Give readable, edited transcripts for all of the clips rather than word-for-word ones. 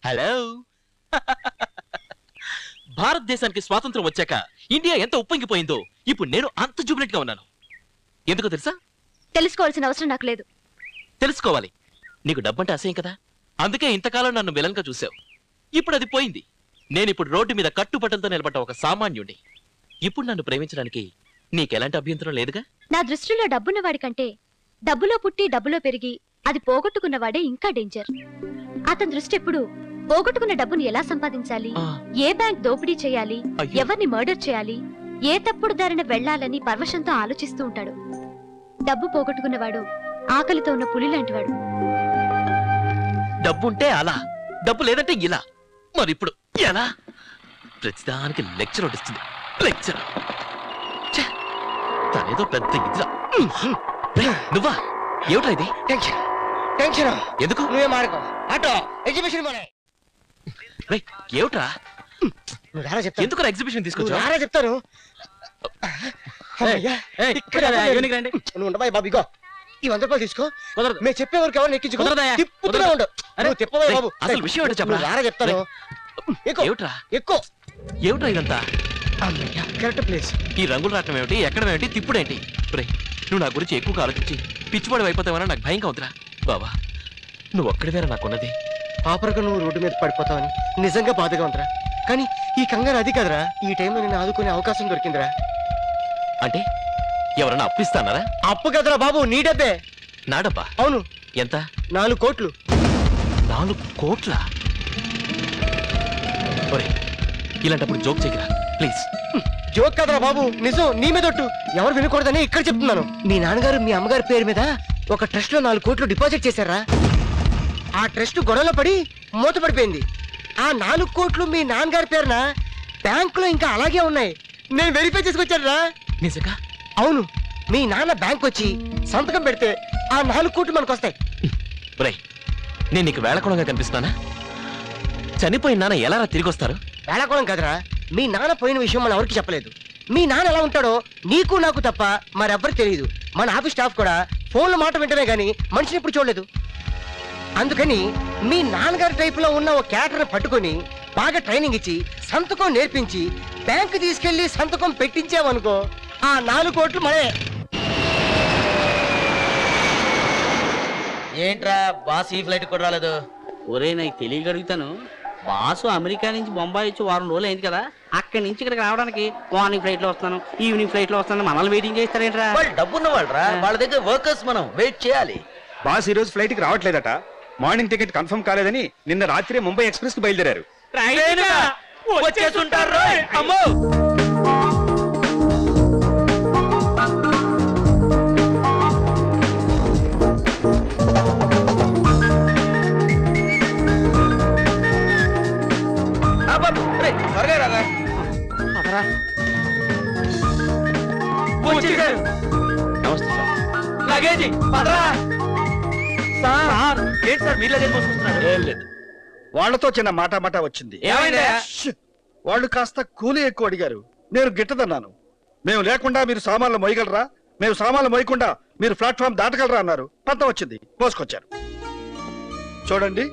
Hello. భారతదేశానికి స్వాతంత్రం వచ్చాక ఇండియా ఎంత ఉప్పొంగిపోయిందో ఇప్పుడు నేను అంత జూబిలెంట్ గా ఉన్నాను. ఎందుకో తెలుసా? తెలుసుకోవాల్సిన అవసరం నాకు లేదు. తెలుసుకోవాలి. నీకు డబ్బంటే అసహ్యం కదా, అందుకే ఇంతకాలం నన్ను విలన్గా చూసావు. ఇప్పుడు అది పోయింది. నేనిప్పుడు రోడ్డు మీద కట్టుబట్టలతో నిలబడ్డ ఒక సామాన్యుడి. ఇప్పుడు నన్ను ప్రేమించడానికి నీకెలాంటి అభ్యంతరం లేదుగా? నా దృష్టిలో డబ్బున్నవాడి కంటే డబ్బులో పుట్టి డబ్బులో పెరిగి అది పోగొట్టుకున్నవాడే ఇంకా డేంజర్. అతని దృష్టి ఎప్పుడు పోగొట్టుకున్న డబ్బుని ఎలా సంపాదించాలి, ఏ బ్యాంక్ దోపిడీ చేయాలి, ఎవరిని మర్డర్ చేయాలి, ఏ తప్పుడు దారిన వెళ్లాలని పరవశంతో ఆలోచిస్తూ ఉంటాడు. డబ్బు పోగొట్టుకున్నవాడు ఆకలితో ఉన్న పులి లాంటివాడు. డబ్బుంటే అలా, డబ్బు లేదంటే ఇలా. మరి ఇప్పుడు ఎలా? ప్రతిదానికి లెక్చర్ వడ్డిస్తుంది. లెక్చర్ తనేదో పెద్ద ఇదిరా. నువ్వా? ఏమిట్రా ఇది? ఎందుకు? నువ్వే మార్గం అటో ఎగ్జిబిషన్ ఏమిట్రా? ఎందుకు ఎగ్జిబిషన్ తీసుకొచ్చా? చెప్తాను. నువ్వు ఉండబాయ్ బాబు, ఇగో ఈ 100 రూపాయలు తీసుకో. మేము చెప్పేవరకు ఎవరు ఎక్కించుకో. తిప్పుతూనే ఉండు. నువ్వు తిప్పబాయ్ బాబు. అసలు విషయం ఏంటో చెప్పరా? రారా చెప్తాను. ఏమిట్రా ఎక్కువ ఏమిట్రా ఇదంతా? Correct place. ఈ రంగులు రావటం ఏమిటి, ఎక్కడం ఏమిటి, తిప్పుడేంటి? నువ్వు నా గురించి ఎక్కువగా ఆలోచించి పిచ్చివాడు అయిపోతావని నాకు భయంగా ఉందిరా. బాబా, నువ్వు ఒక్కడివేరా నాకున్నది. పాపరగా నువ్వు రోడ్డు మీద పడిపోతావని నిజంగా బాధగా ఉందిరా. కానీ ఈ కంగారు అది కదరా, ఈ టైంలో నేను ఆదుకునే అవకాశం దొరికిందిరా. అంటే ఎవరన్నా అప్పిస్తానారా? అప్పు కదరా బాబు, నీ డబ్బే. నా డబ్బా? అవును. ఎంత? 4 కోట్లు. 4 కోట్లా? ఇలాంటప్పుడు జోక్ చేయరా ప్లీజ్. జోక్ కదరా బాబు, నిజం. నీ మీదొట్టు. ఎవరు వినకూడదని ఇక్కడ చెప్తున్నాను. మీ నాన్నగారు మీ అమ్మగారి పేరు మీద ఒక ట్రస్ట్ లో 4 కోట్లు డిపాజిట్ చేశారా. ఆ ట్రస్ట్ గొడవలో పడి మూతపడిపోయింది. ఆ 4 కోట్లు మీ నాన్నగారి పేరున బ్యాంకులో ఇంకా అలాగే ఉన్నాయి. నేను వెరిఫై చేసుకొచ్చారా. నిజంగా? అవును. మీ నాన్న బ్యాంక్ వచ్చి సంతకం పెడితే ఆ 4 కోట్లు మనకు వస్తాయి. నేను నీకు వేళకోళంగా కనిపిస్తానా? చనిపోయిన నాన్న ఎలా తిరిగి వస్తారు? వేళకోళం కదరా, మీ నాన్న పోయిన విషయం మనం ఎవరికి చెప్పలేదు. మీ నాన్న ఎలా ఉంటాడో నీకు నాకు తప్ప మరెవ్వరికి తెలియదు. మన ఆఫీస్ స్టాఫ్ కూడా ఫోన్లో మాట వింటనే గానీ మనిషిని ఇప్పుడు చూడలేదు. అందుకని మీ నాన్నగారి టైపులో ఉన్న ఓ క్యారెక్టర్ని పట్టుకొని బాగా ట్రైనింగ్ ఇచ్చి సంతకం నేర్పించి బ్యాంకు తీసుకెళ్లి సంతకం పెట్టించామనుకో, ఆ 4 కోట్లు మనమే. ఏంట్రా బాస్ ఈ ఫ్లైట్ కూడా రాలేదు? ఒరే, నాకు తెలియగలుగుతాను. బాసు అమెరికా నుంచి బొంబాయి వచ్చి 1 రోజులు అయింది కదా, అక్కడి నుంచి ఇక్కడికి రావడానికి మార్నింగ్ ఫ్లైట్ లో వస్తాను, ఈవినింగ్ ఫ్లైట్ లో వస్తాను. మనల్ని వెయిటింగ్ చేస్తారేంట్రా? వాళ్ళు డబ్బున్న వాళ్ళరా, వాళ్ళ దగ్గర వర్కర్స్, మనం వెయిట్ చేయాలి. బాస్ ఈ రోజు ఫ్లైట్ కి రావట్లేదట. మార్నింగ్ టికెట్ కన్ఫర్మ్ కాలేదని నిన్న రాత్రి ముంబై ఎక్స్ప్రెస్ కి బయలుదేరారు. త్వరగా రారా. నమస్తే సార్. Luggage sir. ఏంటి సార్ మీరు లగేజ్ మోసుకొస్తున్నారు? ఏం లేదు, వాళ్లతో చిన్న మాట వచ్చింది. వాళ్ళు కాస్త కూలీ ఎక్కువ అడిగారు. నేను గిట్టదన్నాను. మేము లేకుండా మీరు సామాన్లు మోయగలరా, మేము సామాన్లు మోయకుండా మీరు ప్లాట్ఫామ్ దాటగలరా అన్నారు. పంతం వచ్చింది, మోసుకొచ్చారు. చూడండి,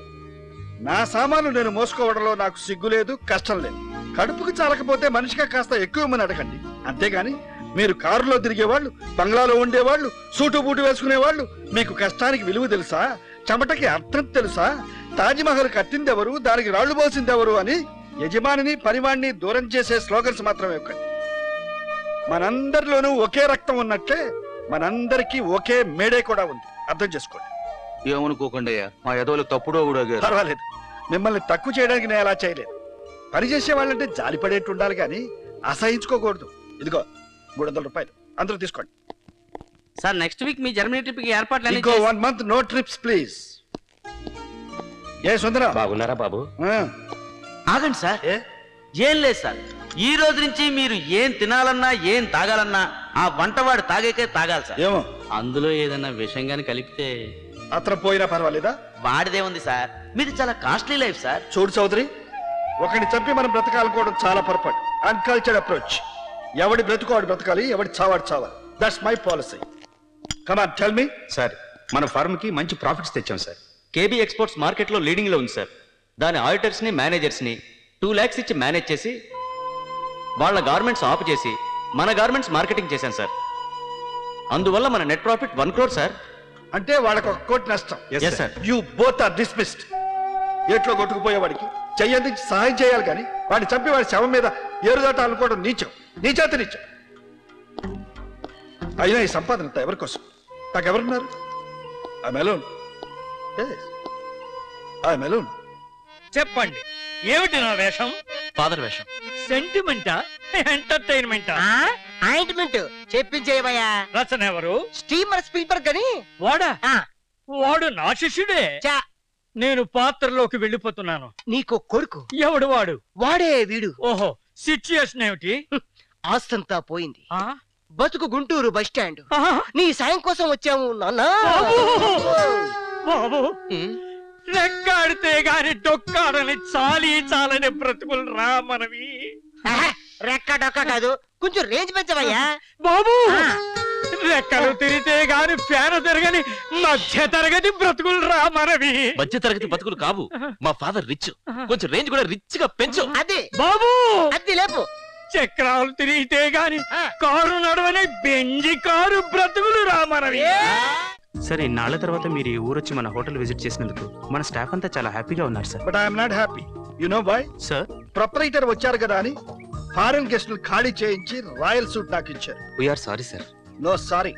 నా సామాన్లు నేను మోసుకోవడంలో నాకు సిగ్గు లేదు, కష్టం లేదు. కడుపుకు చాలకపోతే మనిషిగా కాస్త ఎక్కువమని అడగండి. అంతేగాని మీరు కారులో తిరిగేవాళ్ళు, బంగ్లాలో ఉండేవాళ్ళు, సూటు బూటు వేసుకునేవాళ్ళు, మీకు కష్టానికి విలువ తెలుసా, చెమటకి అర్థం తెలుసా, తాజ్మహల్ కట్టింది ఎవరు, దానికి రాళ్లు పోసింది ఎవరు అని యజమానిని పనివాణ్ణి దూరం చేసే స్లోగన్స్ మాత్రమే ఒక్కటి. మనందరిలోనూ ఒకే రక్తం ఉన్నట్లే మనందరికీ ఒకే మేడే కూడా ఉంది. అర్థం చేసుకోండి. ఏమనుకోకండి, మా ఎదవలు తప్పుడో కూడా. పర్వాలేదు, మిమ్మల్ని తక్కువ చేయడానికి నేను అలా చేయలేదు. పనిచేసే వాళ్ళంటే జాలిపడేట్టు ఉండాలి కానీ అసహించుకోకూడదు. ఇదిగో 300 రూపాయలు, అందరూ తీసుకోండి. సార్, నెక్స్ట్ వీక్ మీ జర్మనీ ట్రిప్ కి ఏర్పాట్లు. ఇంకో 1 month నో ట్రిప్స్ ప్లీజ్. ఏ సుందరం, బాగున్నారా బాబు? ఆగండి సార్. ఏం లేదు సార్, ఈ రోజు నుంచి మీరు ఏం తినాలన్నా ఏం తాగాలన్నా ఆ వంటవాడు తాగేకే తాగాలి సార్. ఏమో అందులో ఏదన్నా విషయంగాని కలిపితే అతను పోయినా పర్వాలేదా? వాడిదే ఉంది సార్, మీది చాలా కాస్ట్లీ లైఫ్ సార్. చూడు చౌదరి, ఒకరిని చంపి మనం బ్రతకాలనుకోవడం చాలా పొరపాటు. Uncultured approach. ఎవడి బ్రతుకోవాడు బ్రతకాలి, ఎవడి చావాడు చావాలి. That's my policy. Come on, tell me. Sir, మన ఫార్మ్ కి మంచి ప్రాఫిట్స్ తెచ్చాం సార్. కేబీ ఎక్స్పోర్ట్స్ మార్కెట్ లో లీడింగ్ లో ఉంది సార్. దాని ఆడిటర్స్ని మేనేజర్స్ని 2 lakhs ఇచ్చి మేనేజ్ చేసి వాళ్ళ గార్మెంట్స్ ఆఫ్ చేసి మన గార్మెంట్స్ మార్కెటింగ్ చేశాను సార్. అందువల్ల మన నెట్ ప్రాఫిట్ 1 crore సార్. అంటే వాళ్ళకి 1 కోటి నష్టం. Yes, sir. You both are dismissed. ఏట్లో కొట్టుకుపోయేవాడికి చెయ్యందించి సహాయం చేయాలి కానీ వాడిని చంపి వాడి శవం మీద ఏరుదాట అనుకోవడం నీచం, నీచాతి నీచం. అయినా ఈ సంపాదన అంతా ఎవరి కోసం? నాకెవరున్నారు? I am alone. I am alone. చెప్పండి, ఏమిటి నా వేషం? ఫాదర్ వేషం. సెంటిమెంటా ఎంటర్టైన్మెంటా? ఆయింట్మెంట్ చెప్పించేవయ్యా. రచన ఎవరు? స్టీమర్ స్పీల్బర్గ్ అని. వాడా? ఆ, వాడు నా శిష్యుడే. చా, నేను పాత్రలోకి వెళ్ళిపోతున్నాను. నీకు కొడుకు. ఎవడు వాడు? వాడే వీడు. ఓహో, సిచ్యుయేషన్ ఏమిటి? ఆస్తంతా పోయింది. ఆ? బతుకు గుంటూరు బస్ స్టాండ్. ఆ? నీ సాయం కోసం వచ్చాము నాన్న. బాబు, రెక్కాడితే గాని డొక్కాడని చాలని బ్రతుకులు రా మనవి. రెక్క డొక్క కాదు, కొంచెం రేంజ్ పెంచవయ్యా. బాబు, రెక్కలు తిరిగితే గాని ఫ్యాన్ తిరగని మధ్య తరగతి బ్రతుకులు రా మనవి. మధ్య తరగతి బతుకులు కావు. మా ఫాదర్ రిచ్. కొంచెం రేంజ్ కూడా రిచ్ గా పెంచు. అది బాబు, అది లేపు. చక్రాలు తిరిగితే గాని కారు నడవని బెంజి కారు బ్రతుకులు రా మనవి. సార్, ఇన్నాళ్ల తర్వాత మీరు ఈ ఊరొచ్చి మన హోటల్ విజిట్ చేసినందుకు మన స్టాఫ్ అంతా చాలా హ్యాపీగా ఉన్నారు sir. But I'm not happy. You know why? Sir, proprietor వచ్చారు కదా అని ఫారెన్ గెస్టులు ఖాళీ చేయించి రాయల్ సూట్ నాకు ఇచ్చారు. We are sorry sir. No sorry.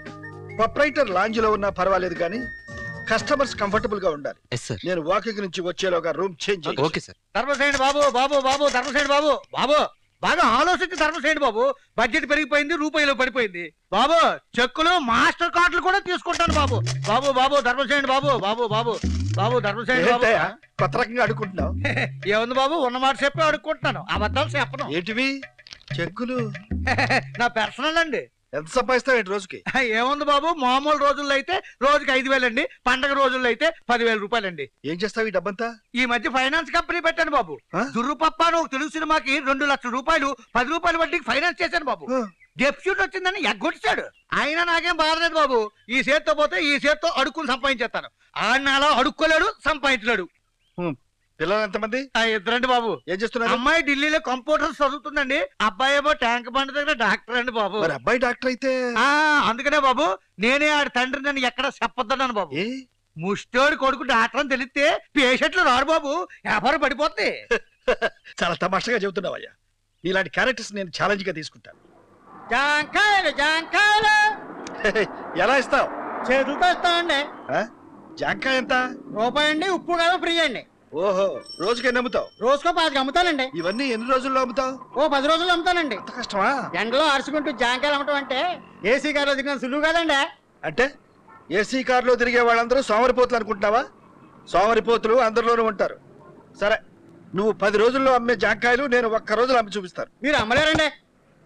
Proprietor lounge లో ఉన్నా పర్వాలేదు కానీ కస్టమర్స్ కంఫర్టబుల్ గా ఉండాలి. Yes sir. నేను వాకింగ్ నుంచి వచ్చేలోగా రూమ్ చేంజ్ చేయి. Okay sir. ధర్మసేని బాబు, బాబు బాబు ధర్మసేని బాబు, బాబు బాగా ఆలోచించి ధర్మసేని బాబు. బడ్జెట్ పెరిగిపోయింది, రూపాయలు పడిపోయింది బాబు. చెక్కులు మాస్టర్ కార్డులు కూడా తీసుకుంటాను బాబు. బాబు బాబు ధర్మసేని బాబు, బాబు బాబు బాబు ధర్మసేని బాబు. ఏంటయ్యా కొత్త రకంగా అడుగుకుంటున్నావు? ఏముంది బాబు, ఉన్నమాట చెప్పి అడుక్కుంటున్నాను, అబద్ధాలు చెప్పను. ఏంటివి చెక్కులు? నా పర్సనల్ అండి. ఎంత సంపాదిస్తావు ఏంటి రోజుకి? ఏముంది బాబు, మామూలు రోజుల్లో అయితే రోజుకి 5,000 అండి, పండగ రోజుల్లో అయితే 10,000 రూపాయలండి. ఏం చేస్తావు ఈ డబ్బంతా? ఈ మధ్య ఫైనాన్స్ కంపెనీ పెట్టాను బాబు. ఆ? దుర్రుపప్ప అని ఒక తెలుగు సినిమాకి 2 లక్షల రూపాయలు 10 రూపాయల వడ్డీకి ఫైనాన్స్ చేశాను బాబు. ఆ. డెప్యూట్ వచ్చిందని ఎగ్గొట్టాడు. అయినా నాకేం బాధలేదు బాబు. ఈ చేత్తో పోతే ఈ చేత్తో అడుక్కుని సంపాదించేస్తాను. ఆడిన అలా అడుక్కోలేడు, సంపాదించలేడు. పిల్లలు ఎంతమంది? 2 బాబు. ఏం చేస్తున్నారు? అమ్మాయి ఢిల్లీలో కంప్యూటర్స్ చదువుతుందండి, అబ్బాయి ఏమో ట్యాంక్ బండ్ దగ్గర డాక్టర్ అండి బాబు. మరి అబ్బాయి డాక్టర్ అయితే అందుకనే బాబు నేనే ఆడి తండ్రి నన్ను ఎక్కడ చెప్పొద్దన్నాను బాబు. ఏ? ముష్టోడి కొడుకు డాక్టర్ అని తెలిస్తే పేషెంట్లు రారు బాబు, వ్యాపారం పడిపోద్ది. చాలా తమాషాగా చెబుతున్నావయ్యా. ఇలాంటి క్యారెక్టర్స్ నేను ఛాలెంజ్ గా తీసుకుంటాను. జాంకాయలు జాంకాయలు ఎలా ఇస్తావు? చేతులతో ఇస్తామండి. జాంకాయ ఎంత? రూపాయి అండి, ఉప్పు కాదు ఫ్రీ అండి. ఓహో, రోజుకి ఎన్ని అమ్ముతావు? రోజుకో 5 అమ్ముతానండి. ఇవన్నీ ఎన్ని రోజుల్లో అమ్ముతావు? 10 రోజులు అమ్ముతానండి. అంత కష్టమా? ఎండలో అరుచుకుంటూ జాంకాయలు అమ్మటం అంటే ఏసీ కారులో దిగిన సులువు కాదండి. అంటే ఏసీ కారులో తిరిగే వాళ్ళందరూ సోమరిపోతులు అనుకుంటున్నావా? సోమరిపోతులు అందరిలోనూ ఉంటారు. సరే, నువ్వు 10 రోజుల్లో అమ్మే జాంకాయలు నేను 1 రోజులో అమ్మి చూపిస్తాను. మీరు అమ్మలేరండి.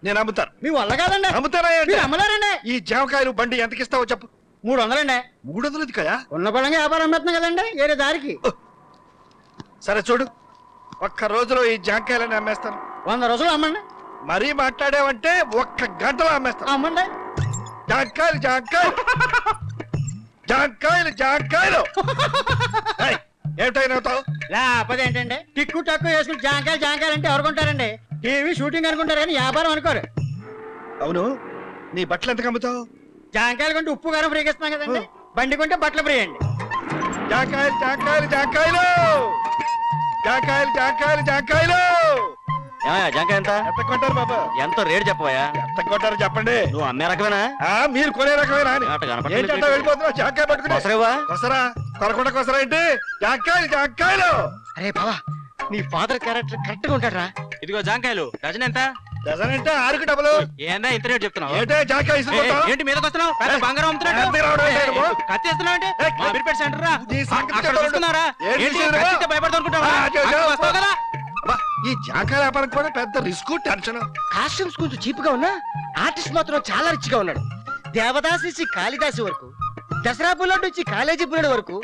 నేను అమ్ముతాను. మీ వల్ల కాదండి. అమ్ముతారా? మీరు అమ్మలేరండి. ఈ జామకాయలు బండి ఎంతకిస్తావో చెప్పు. 300 అండి. 300 కయా? ఉన్న పడంగా వ్యాపారం అమ్మేస్తున్నాం కదండి, వేరే దారికి. సరే చూడు, 1 రోజులో ఈ జాంకాయలని అమ్మేస్తాను. 100 రోజులు అమ్మండి. మరీ మాట్లాడావంటే 1 గంటలో అమ్మేస్తాను. అమ్మండి. జాంకాయలు జాంకాయలు జాంకాయలు జాంకాయలు. ఏమిటైనావుతావు? లేకపోతే ఏంటండి, టిక్కు టక్కు వేసుకుని జాంకాయలు జాంకాయలు అంటే ఎవరు కొంటారండి? టీవీ షూటింగ్ అనుకుంటారు కానీ వ్యాపారం అనుకోరు. అవును, నీ బట్టలు ఎంతకు అమ్ముతావు? జాంకాయలు కొంటే ఉప్పు కారం ఫ్రీగా ఇస్తున్నాం కదండి, బండి కొంటే బట్టలు ఫ్రీ అండి. జాంకాయలు జాంకాయలు జాంకాయలు జాంకాయలు జాంకాయలు జాంకాయలు. జాంకాయ ఎంత? ఎంత కొంటారు బాబా? ఎంతో రేటు చెప్పవా? ఎంత కొంటారో చెప్పండి. నువ్వు అమ్మే రకమేనా? మీరు కొనే రకమేనా? ఏంటంటే వెళ్ళిపోతున్నావు జాంకాయ పట్టుకుని. కొసరా కొనకుండా కొసరా ఏంటి? జాంకాయలు జాంకాయలు. అరే బావా, నీ ఫాదర్ క్యారెక్టర్ కరెక్ట్ గా ఉంటాడు రా. ఇదిగో జాంకాయలు డజన్ ఎంత? డజన్ అంటే 6కి డబ్బులు. ఏందా ఇంత రేటు చెప్తున్నావు? ఏంటే జాంకాయ ఇసుకుంటావు? ఏంటి మీదకి వస్తున్నావు? పెద్ద బంగారం అమ్ముతున్నాడు. కత్తి ఇస్తున్నావు అంటే అమీర్పేట సెంటర్ రా. అక్కడ చూస్తున్నారా? ఏంటి కత్తితో భయపడతా అనుకుంటావా? వస్తావు కదా. ఈ జాంకాయ వ్యాపారం కూడా పెద్ద రిస్క్, టెన్షన్. కాస్ట్యూమ్స్ కొంచెం చీప్ గా ఉన్నా ఆర్టిస్ట్ మాత్రం చాలా రిచ్ గా ఉన్నాడు. దేవదాస్ నుంచి కాళిదాసు వరకు, దసరా బుల్లెట్ నుంచి కాలేజీ బుల్లెట్ వరకు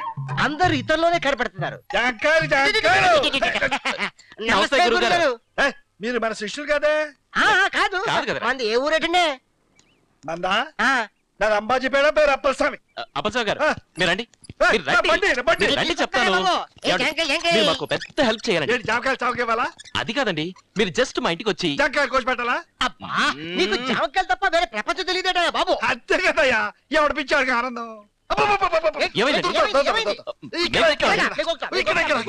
అందరూ ఇతరులోనే కనపడుతున్నారు. జాంకాయలు జాంకాయలు. నమస్తే గురుగారు. మీరు మన శిష్యులు కదే? కాదు, మంది ఏ ఊరేటండి? మందా? నాది అంబాజీపేట, పేరు అప్పలస్వామి. అప్పలస్వామి గారు, మీరండి. మీరు రండి. మీరు రండి చెప్తాను. మీరు మాకు పెద్ద హెల్ప్ చేయాలండి. జామకాయలు చావకి ఇవ్వాలా? అది కాదండి, మీరు జస్ట్ మా ఇంటికి వచ్చి జామకాయలు కోసి పెట్టాలా? అబ్బా నీకు జామకాయలు తప్ప వేరే ప్రపంచం తెలియదేట బాబు. అంతే కదయ్యా, ఎవడు పిచ్చాడికి ఆనందం. ఏమైందండి?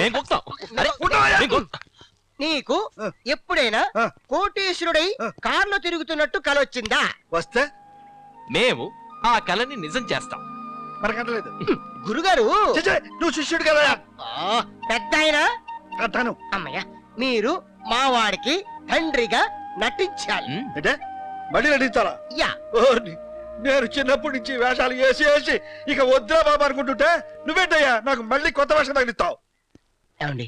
మేము కూర్చుతాం. అరే, మేము కూర్చుతాం. నీకు ఎప్పుడైనా కోటీశ్వరుడై కారులో తిరుగుతున్నట్టు కలొచ్చిందా? వస్తే మేము ఆ కళని నిజం చేస్తాం. మనకంటలేదు. గురుగారు నువ్వు శిష్యుడు కదా. పెద్ద ఆయన అంటాను. అమ్మయ్య మీరు మా వాడికి తండ్రిగా నటించాలి. అంటే మళ్ళీ నటించాలా? యా. నేను చిన్నప్పటి నుంచి వేషాలు వేసి వేసి ఇక వద్దా బాబు అనుకుంటుంటే నువ్వేంటయ్యా నాకు మళ్ళీ కొత్త వేషం తగిలిస్తావు. ఏమండి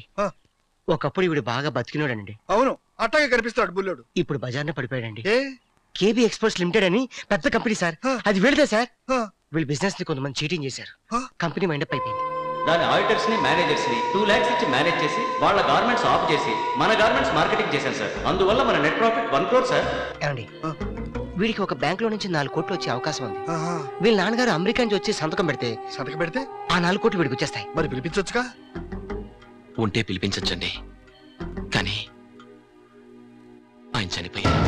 ఒకప్పుడు ఇవిడు బాగా బతికినోడండి. అవును, అట్టగే కనిపిస్తాడు బుల్లోడు. ఇప్పుడు బజార్న పడిపోయాడండి. కేబీ ఎక్స్పోర్ట్స్ లిమిటెడ్ అని పెద్ద కంపెనీ సార్. అది వీళ్ళదే సార్. వీళ్ళు బిజినెస్ ని కొంతమంది చీటింగ్ చేశారు. కంపెనీ మైండప్ అయిపోయింది. దాని ఆడిటర్స్ ని మేనేజర్స్ ని 2 lakhs ఇచ్చి మేనేజ్ చేసి వాళ్ళ గార్మెంట్స్ ఆఫ్ చేసి మన గార్మెంట్స్ మార్కెటింగ్ చేశాను సార్. అందువల్ల మన నెట్ ప్రాఫిట్ 1 crore సార్. ఏమండి వీడికి ఒక బ్యాంక్ లో నుంచి 4 కోట్లు వచ్చే అవకాశం ఉంది. వీళ్ళ నాన్నగారు అమెరికా నుంచి వచ్చి సంతకం పెడితే ఆ 4 కోట్లు వీడికి వచ్చేస్తాయి. మరి పిలిపించొచ్చుగా. ఉంటే పిలిపించచ్చండి, కానీ ఆయన చనిపోయారు.